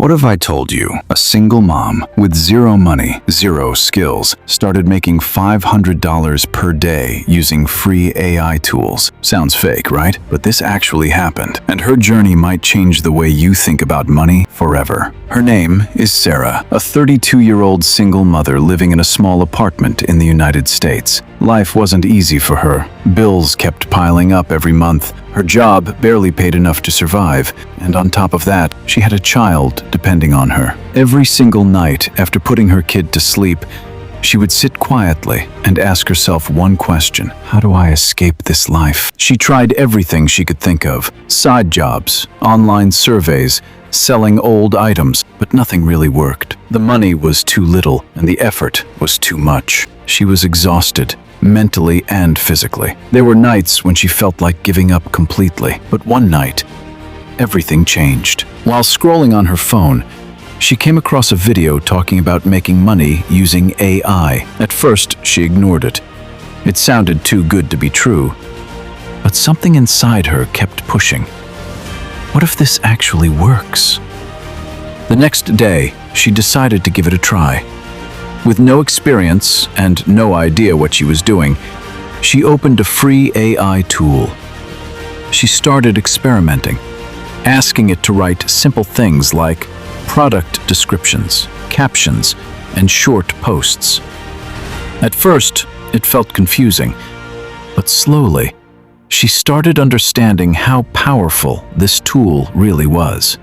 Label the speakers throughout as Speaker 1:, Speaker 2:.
Speaker 1: What if I told you a single mom with zero money, zero skills, started making $500 per day using free AI tools? Sounds fake, right? But this actually happened, and her journey might change the way you think about money forever. Her name is Sarah, a 32-year-old single mother living in a small apartment in the United States. Life wasn't easy for her. Bills kept piling up every month. Her job barely paid enough to survive, and on top of that, she had a child depending on her. Every single night after putting her kid to sleep, she would sit quietly and ask herself one question: how do I escape this life? She tried everything she could think of: side jobs, online surveys, selling old items, but nothing really worked. The money was too little and the effort was too much. She was exhausted, mentally and physically. There were nights when she felt like giving up completely, but one night, everything changed. While scrolling on her phone, she came across a video talking about making money using AI. At first, she ignored it. It sounded too good to be true, but something inside her kept pushing. What if this actually works? The next day, she decided to give it a try. With no experience and no idea what she was doing, she opened a free AI tool. She started experimenting, asking it to write simple things like product descriptions, captions, and short posts. At first, it felt confusing, but slowly, she started understanding how powerful this tool really was.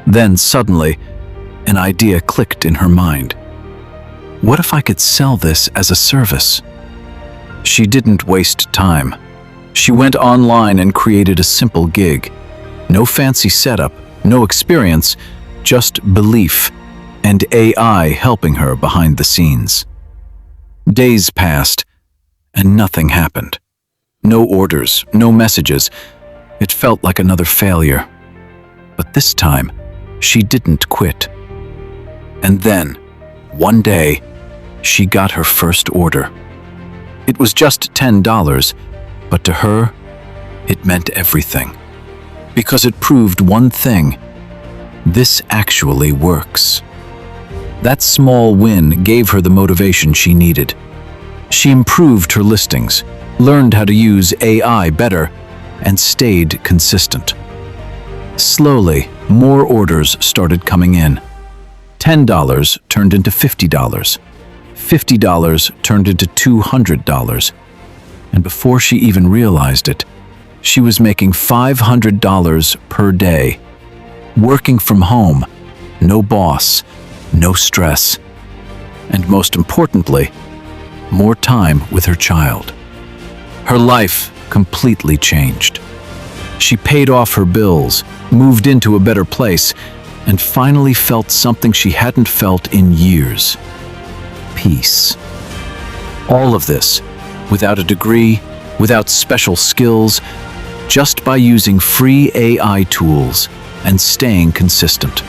Speaker 1: Then suddenly, an idea clicked in her mind. What if I could sell this as a service? She didn't waste time. She went online and created a simple gig. No fancy setup, no experience, just belief and AI helping her behind the scenes. Days passed, and nothing happened. No orders, no messages. It felt like another failure. But this time, she didn't quit. And then, one day, she got her first order. It was just $10, but to her, it meant everything. Because it proved one thing: this actually works. That small win gave her the motivation she needed. She improved her listings, learned how to use AI better, and stayed consistent. Slowly, more orders started coming in. $10 turned into $50. $50 turned into $200. And before she even realized it, she was making $500 per day. Working from home, no boss, no stress, and most importantly, more time with her child. Her life completely changed. She paid off her bills, moved into a better place, and finally felt something she hadn't felt in years: peace. All of this without a degree, without special skills, just by using free AI tools and staying consistent.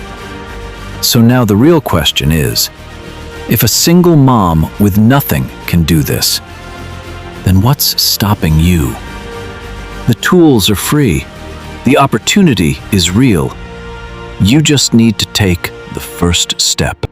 Speaker 1: So now the real question is, if a single mom with nothing can do this, then what's stopping you? The tools are free. The opportunity is real. You just need to take the first step.